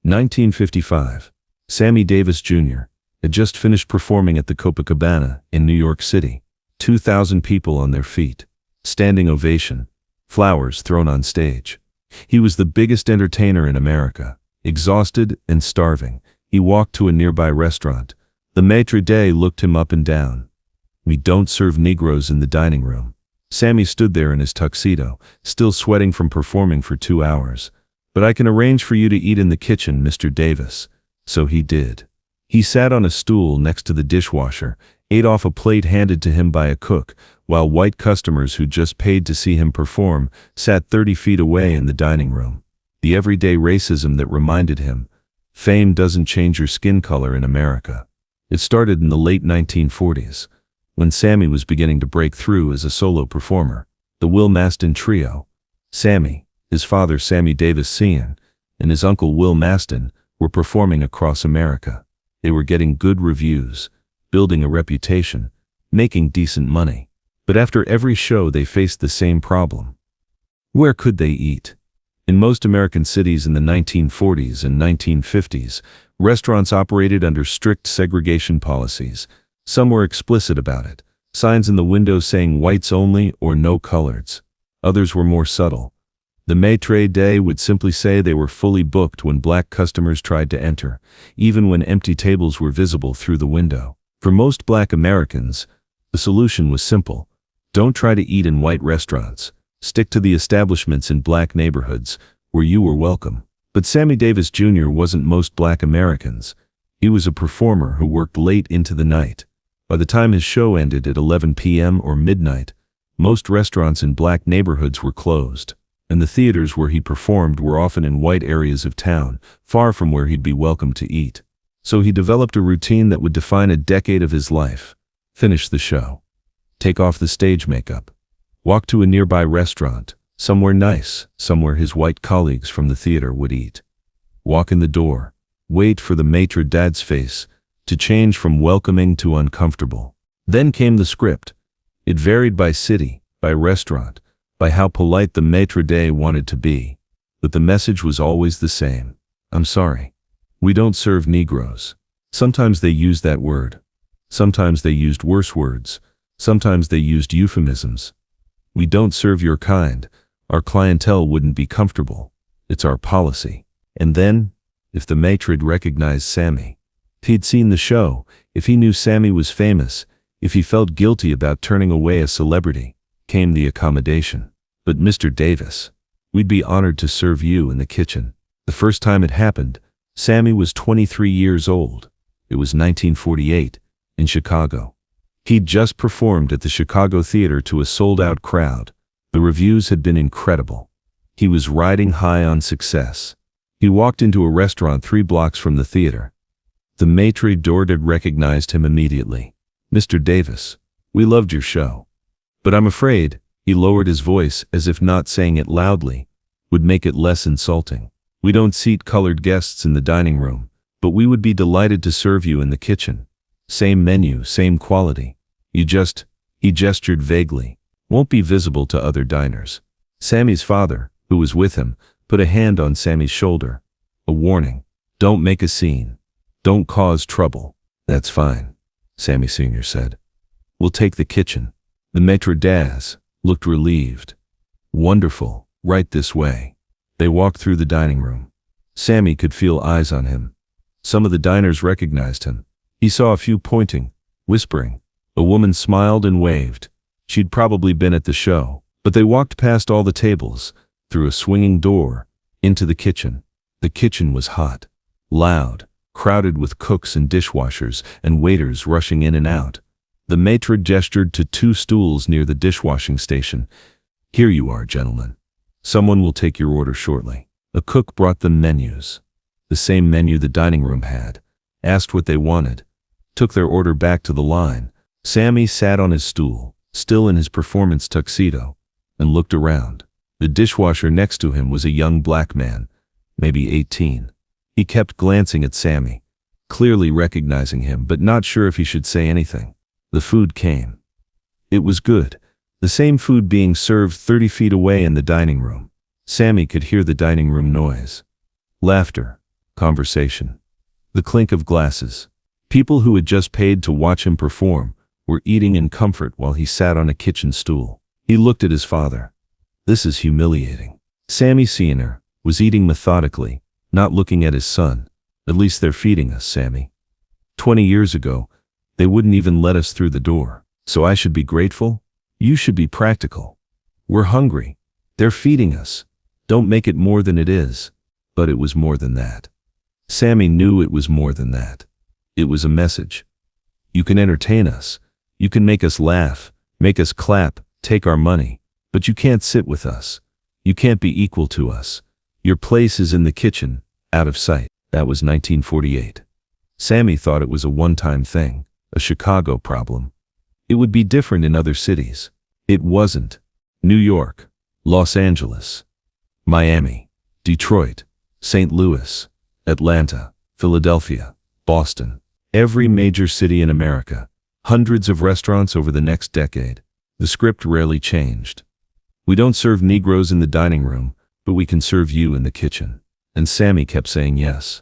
1955. Sammy Davis Jr. had just finished performing at the Copacabana in New York City. 2,000 people on their feet. Standing ovation. Flowers thrown on stage. He was the biggest entertainer in America. Exhausted and starving, he walked to a nearby restaurant. The maitre d' looked him up and down. "We don't serve Negroes in the dining room." Sammy stood there in his tuxedo, still sweating from performing for 2 hours. "But I can arrange for you to eat in the kitchen, Mr. Davis." So he did. He sat on a stool next to the dishwasher, ate off a plate handed to him by a cook, while white customers who just paid to see him perform sat 30 feet away in the dining room. The everyday racism that reminded him, fame doesn't change your skin color in America. It started in the late 1940s, when Sammy was beginning to break through as a solo performer. The Will Maston Trio. Sammy, his father Sammy Davis Sr., and his uncle Will Maston were performing across America. They were getting good reviews, building a reputation, making decent money. But after every show they faced the same problem. Where could they eat? In most American cities in the 1940s and 1950s, restaurants operated under strict segregation policies. Some were explicit about it, signs in the windows saying whites only or no coloreds. Others were more subtle. The maitre d' would simply say they were fully booked when black customers tried to enter, even when empty tables were visible through the window. For most black Americans, the solution was simple. Don't try to eat in white restaurants. Stick to the establishments in black neighborhoods where you were welcome. But Sammy Davis Jr. wasn't most black Americans. He was a performer who worked late into the night. By the time his show ended at 11 p.m. or midnight, most restaurants in black neighborhoods were closed, and the theaters where he performed were often in white areas of town, far from where he'd be welcome to eat. So he developed a routine that would define a decade of his life. Finish the show. Take off the stage makeup. Walk to a nearby restaurant, somewhere nice, somewhere his white colleagues from the theater would eat. Walk in the door. Wait for the maitre d's face to change from welcoming to uncomfortable. Then came the script. It varied by city, by restaurant, by how polite the maitre d' wanted to be. But the message was always the same. "I'm sorry. We don't serve Negroes." Sometimes they used that word. Sometimes they used worse words. Sometimes they used euphemisms. "We don't serve your kind. Our clientele wouldn't be comfortable. It's our policy." And then, if the maitre d' recognized Sammy, if he'd seen the show, if he knew Sammy was famous, if he felt guilty about turning away a celebrity, came the accommodation. "But Mr. Davis, we'd be honored to serve you in the kitchen." The first time it happened, Sammy was 23 years old. It was 1948, in Chicago. He'd just performed at the Chicago Theater to a sold-out crowd. The reviews had been incredible. He was riding high on success. He walked into a restaurant 3 blocks from the theater. The maitre d' had recognized him immediately. "Mr. Davis, we loved your show. But I'm afraid," he lowered his voice as if not saying it loudly would make it less insulting, "we don't seat colored guests in the dining room, but we would be delighted to serve you in the kitchen. Same menu, same quality. You just," he gestured vaguely, "won't be visible to other diners." Sammy's father, who was with him, put a hand on Sammy's shoulder. A warning. "Don't make a scene. Don't cause trouble." "That's fine," Sammy Sr. said. "We'll take the kitchen." The maitre d' looked relieved. "Wonderful, right this way." They walked through the dining room. Sammy could feel eyes on him. Some of the diners recognized him. He saw a few pointing, whispering. A woman smiled and waved. She'd probably been at the show. But they walked past all the tables, through a swinging door, into the kitchen. The kitchen was hot, loud, crowded with cooks and dishwashers and waiters rushing in and out. The maitre gestured to 2 stools near the dishwashing station. "Here you are, gentlemen. Someone will take your order shortly." A cook brought them menus. The same menu the dining room had. Asked what they wanted. Took their order back to the line. Sammy sat on his stool, still in his performance tuxedo, and looked around. The dishwasher next to him was a young black man, maybe 18. He kept glancing at Sammy, clearly recognizing him but not sure if he should say anything. The food came. It was good, the same food being served 30 feet away in the dining room. Sammy could hear the dining room noise. Laughter, Conversation. The clink of glasses. People who had just paid to watch him perform were eating in comfort while he sat on a kitchen stool. He looked at his father. This is humiliating. Sammy Senior was eating methodically, not looking at his son. At least they're feeding us, Sammy. 20 years ago, they wouldn't even let us through the door. So I should be grateful? You should be practical. We're hungry. They're feeding us. Don't make it more than it is. But it was more than that. Sammy knew it was more than that. It was a message. You can entertain us. You can make us laugh, make us clap, take our money. But you can't sit with us. You can't be equal to us. Your place is in the kitchen, out of sight. That was 1948. Sammy thought it was a one-time thing, a Chicago problem. It would be different in other cities. It wasn't. New York, Los Angeles, Miami, Detroit, St. Louis, Atlanta, Philadelphia, Boston. Every major city in America. Hundreds of restaurants over the next decade. The script rarely changed. We don't serve Negroes in the dining room, but we can serve you in the kitchen. And Sammy kept saying yes.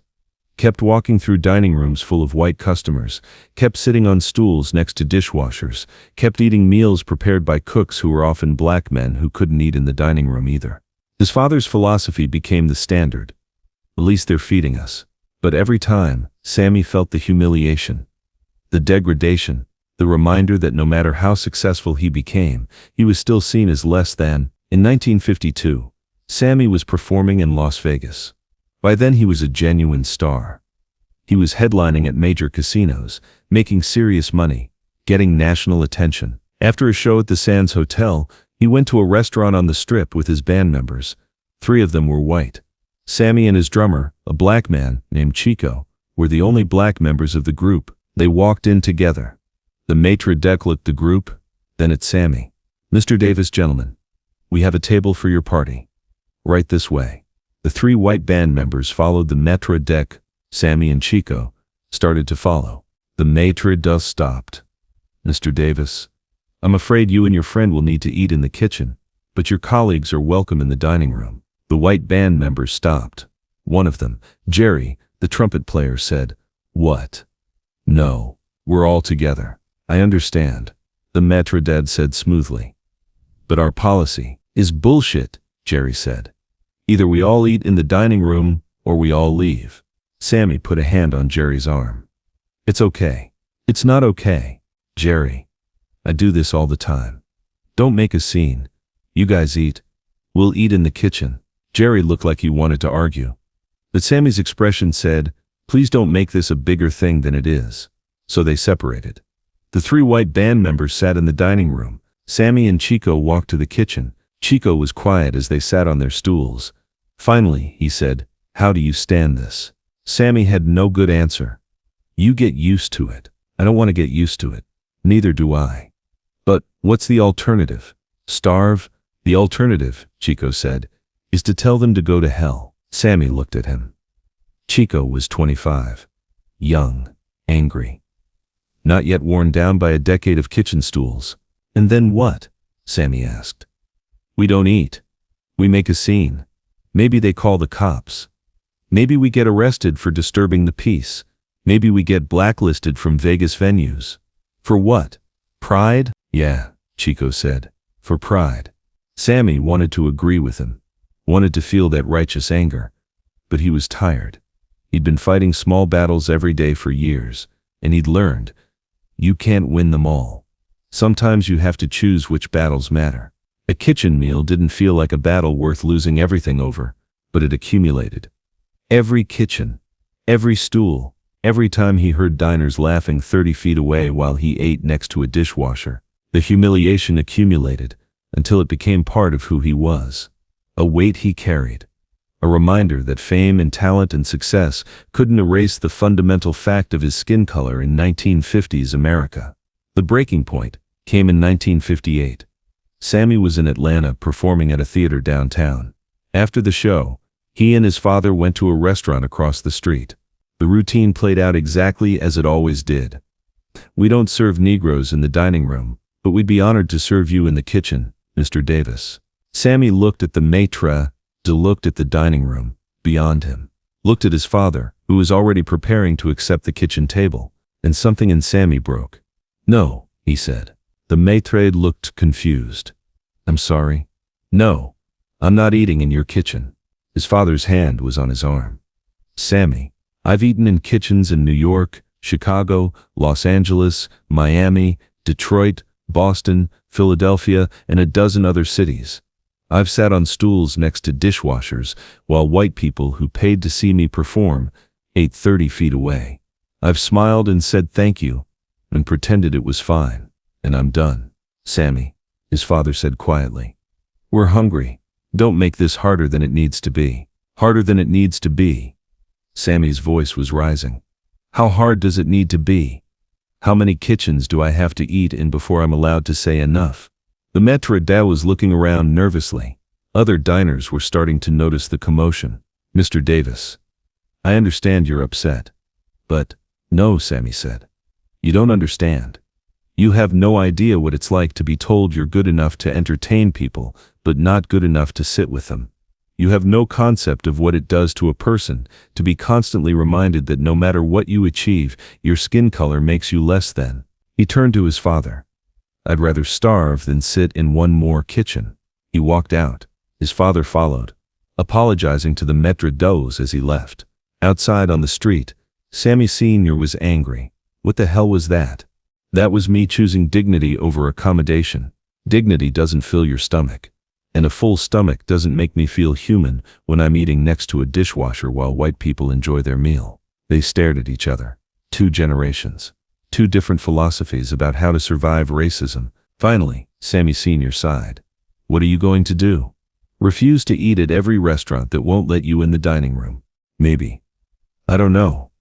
Kept walking through dining rooms full of white customers, kept sitting on stools next to dishwashers, kept eating meals prepared by cooks who were often black men who couldn't eat in the dining room either. His father's philosophy became the standard. At least they're feeding us. But every time, Sammy felt the humiliation, the degradation, the reminder that no matter how successful he became, he was still seen as less than. In 1952, Sammy was performing in Las Vegas. By then he was a genuine star. He was headlining at major casinos, making serious money, getting national attention. After a show at the Sands Hotel, he went to a restaurant on the Strip with his band members. 3 of them were white. Sammy and his drummer, a black man named Chico, were the only black members of the group. They walked in together. The maitre d' looked the group, then at Sammy. "Mr. Davis, gentlemen, we have a table for your party. Right this way." The 3 white band members followed the maitre d'. Sammy and Chico started to follow. The maitre d' stopped. "Mr. Davis, I'm afraid you and your friend will need to eat in the kitchen, but your colleagues are welcome in the dining room." The white band members stopped. One of them, Jerry, the trumpet player, said, "What? No, we're all together." "I understand," the maitre d' said smoothly. "But our policy is bullshit," Jerry said. "Either we all eat in the dining room, or we all leave." Sammy put a hand on Jerry's arm. "It's okay. It's not okay, Jerry. I do this all the time. Don't make a scene. You guys eat. We'll eat in the kitchen." Jerry looked like he wanted to argue. But Sammy's expression said, "Please don't make this a bigger thing than it is." So they separated. The 3 white band members sat in the dining room. Sammy and Chico walked to the kitchen. Chico was quiet as they sat on their stools. Finally, he said, "How do you stand this?" Sammy had no good answer. "You get used to it." "I don't want to get used to it." "Neither do I." "But what's the alternative? Starve?" "The alternative," Chico said, "is to tell them to go to hell." Sammy looked at him. Chico was 25. Young, angry. Not yet worn down by a decade of kitchen stools. "And then what?" Sammy asked. "We don't eat. We make a scene. Maybe they call the cops. Maybe we get arrested for disturbing the peace. Maybe we get blacklisted from Vegas venues. For what? Pride?" "Yeah," Chico said. "For pride." Sammy wanted to agree with him, wanted to feel that righteous anger. But he was tired. He'd been fighting small battles every day for years, and he'd learned, you can't win them all. Sometimes you have to choose which battles matter. A kitchen meal didn't feel like a battle worth losing everything over, but it accumulated. Every kitchen, every stool, every time he heard diners laughing 30 feet away while he ate next to a dishwasher, the humiliation accumulated until it became part of who he was. A weight he carried. A reminder that fame and talent and success couldn't erase the fundamental fact of his skin color in 1950s America. The breaking point came in 1958. Sammy was in Atlanta performing at a theater downtown. After the show, he and his father went to a restaurant across the street. The routine played out exactly as it always did. "We don't serve Negroes in the dining room, but we'd be honored to serve you in the kitchen, Mr. Davis." Sammy looked at the maitre d', looked at the dining room, beyond him. looked at his father, who was already preparing to accept the kitchen table, and something in Sammy broke. "No," he said. The maître looked confused. "I'm sorry. No, I'm not eating in your kitchen." His father's hand was on his arm. "Sammy, I've eaten in kitchens in New York, Chicago, Los Angeles, Miami, Detroit, Boston, Philadelphia, and a dozen other cities. I've sat on stools next to dishwashers while white people who paid to see me perform ate 30 feet away. I've smiled and said thank you and pretended it was fine, and I'm done." "Sammy," his father said quietly, "we're hungry. Don't make this harder than it needs to be." "Harder than it needs to be." Sammy's voice was rising. "How hard does it need to be? How many kitchens do I have to eat in before I'm allowed to say enough?" The maître d' was looking around nervously. Other diners were starting to notice the commotion. "Mr. Davis, I understand you're upset. But, no," Sammy said. "You don't understand. You have no idea what it's like to be told you're good enough to entertain people, but not good enough to sit with them. You have no concept of what it does to a person to be constantly reminded that no matter what you achieve, your skin color makes you less than." He turned to his father. "I'd rather starve than sit in one more kitchen." He walked out. His father followed, apologizing to the maître d' as he left. Outside on the street, Sammy Sr. was angry. What the hell was that? That was me choosing dignity over accommodation. Dignity doesn't fill your stomach. And a full stomach doesn't make me feel human when I'm eating next to a dishwasher while white people enjoy their meal. They stared at each other. 2 generations. 2 different philosophies about how to survive racism. Finally, Sammy Sr. sighed. "What are you going to do? Refuse to eat at every restaurant that won't let you in the dining room?" "Maybe. I don't know.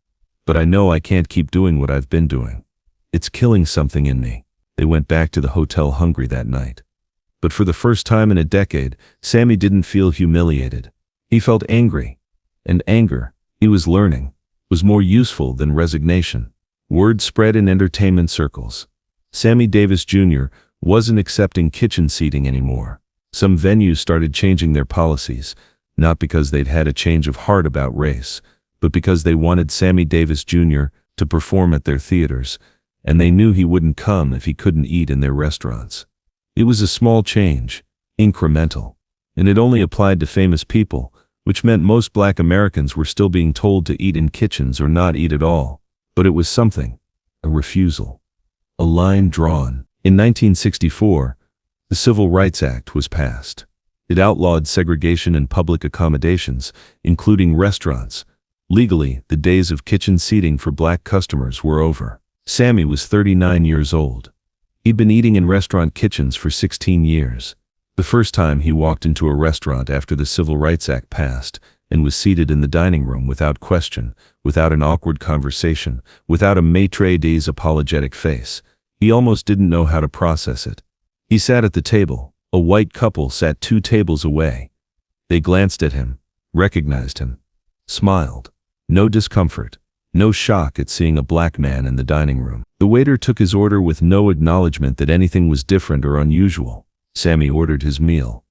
But I know I can't keep doing what I've been doing. It's killing something in me." They went back to the hotel hungry that night. But for the first time in a decade, Sammy didn't feel humiliated. He felt angry. And anger, he was learning, was more useful than resignation. Word spread in entertainment circles. Sammy Davis Jr. wasn't accepting kitchen seating anymore. Some venues started changing their policies, not because they'd had a change of heart about race, but because they wanted Sammy Davis Jr. to perform at their theaters, and they knew he wouldn't come if he couldn't eat in their restaurants. It was a small change, incremental, and it only applied to famous people, which meant most Black Americans were still being told to eat in kitchens or not eat at all. But it was something, a refusal, a line drawn. In 1964, the Civil Rights Act was passed. It outlawed segregation in public accommodations, including restaurants. Legally, the days of kitchen seating for Black customers were over. Sammy was 39 years old. He'd been eating in restaurant kitchens for 16 years. The first time he walked into a restaurant after the Civil Rights Act passed and was seated in the dining room without question, without an awkward conversation, without a maître d's apologetic face, he almost didn't know how to process it. He sat at the table. A white couple sat 2 tables away. They glanced at him, recognized him, smiled. No discomfort. No shock at seeing a Black man in the dining room. The waiter took his order with no acknowledgement that anything was different or unusual. Sammy ordered his meal,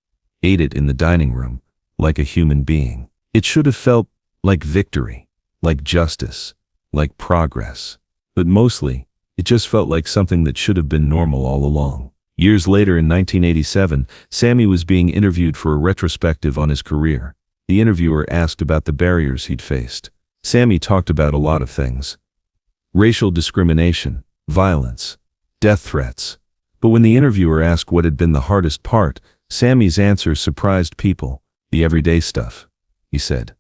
ate it in the dining room, like a human being. It should have felt like victory, like justice, like progress. But mostly, it just felt like something that should have been normal all along. Years later in 1987, Sammy was being interviewed for a retrospective on his career. The interviewer asked about the barriers he'd faced. Sammy talked about a lot of things. Racial discrimination, violence, death threats. But when the interviewer asked what had been the hardest part, Sammy's answer surprised people. "The everyday stuff," he said.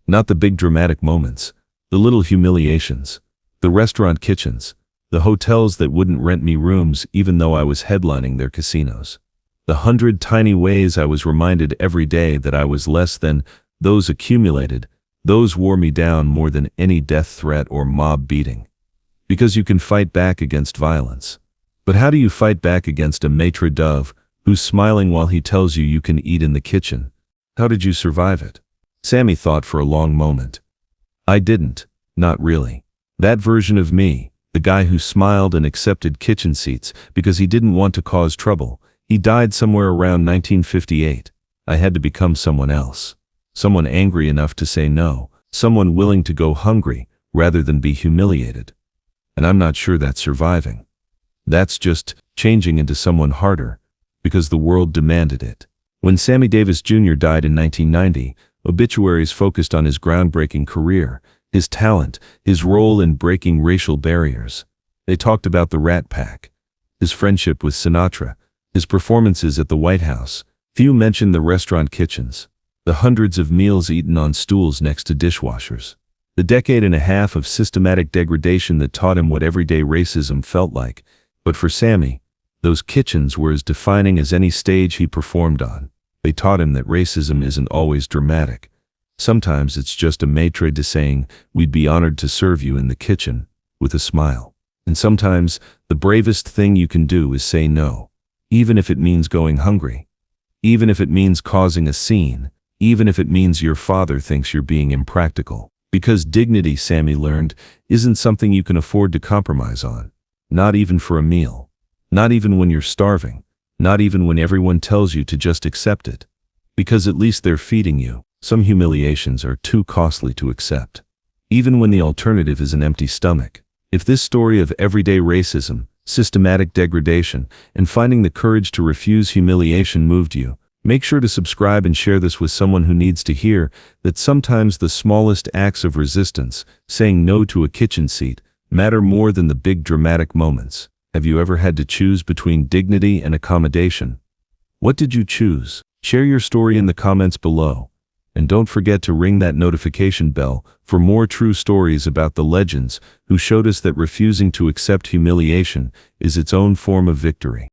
"Not the big dramatic moments, the little humiliations, the restaurant kitchens, the hotels that wouldn't rent me rooms even though I was headlining their casinos. The 100 tiny ways I was reminded every day that I was less than, those accumulated. Those wore me down more than any death threat or mob beating. Because you can fight back against violence. But how do you fight back against a maître d' who's smiling while he tells you you can eat in the kitchen? How did you survive it?" Sammy thought for a long moment. "I didn't, not really. That version of me, the guy who smiled and accepted kitchen seats because he didn't want to cause trouble, he died somewhere around 1958. I had to become someone else. Someone angry enough to say no, Someone willing to go hungry rather than be humiliated. And I'm not sure that's surviving. That's just changing into someone harder because the world demanded it. When Sammy Davis Jr. died in 1990, obituaries focused on his groundbreaking career, his talent, his role in breaking racial barriers. They talked about the Rat Pack, his friendship with Sinatra, his performances at the White House. Few mentioned the restaurant kitchens, the hundreds of meals eaten on stools next to dishwashers, the decade and a half of systematic degradation that taught him what everyday racism felt like. But for Sammy, those kitchens were as defining as any stage he performed on. They taught him that racism isn't always dramatic. Sometimes it's just a maitre d' saying, "We'd be honored to serve you in the kitchen," with a smile. And sometimes the bravest thing you can do is say no, even if it means going hungry, even if it means causing a scene, even if it means your father thinks you're being impractical. Because dignity, Sammy learned, isn't something you can afford to compromise on. Not even for a meal. Not even when you're starving. Not even when everyone tells you to just accept it. Because at least they're feeding you. Some humiliations are too costly to accept. Even when the alternative is an empty stomach. If this story of everyday racism, systematic degradation, and finding the courage to refuse humiliation moved you, make sure to subscribe and share this with someone who needs to hear that sometimes the smallest acts of resistance, saying no to a kitchen seat, matter more than the big dramatic moments. Have you ever had to choose between dignity and accommodation? What did you choose? Share your story in the comments below. And don't forget to ring that notification bell for more true stories about the legends who showed us that refusing to accept humiliation is its own form of victory.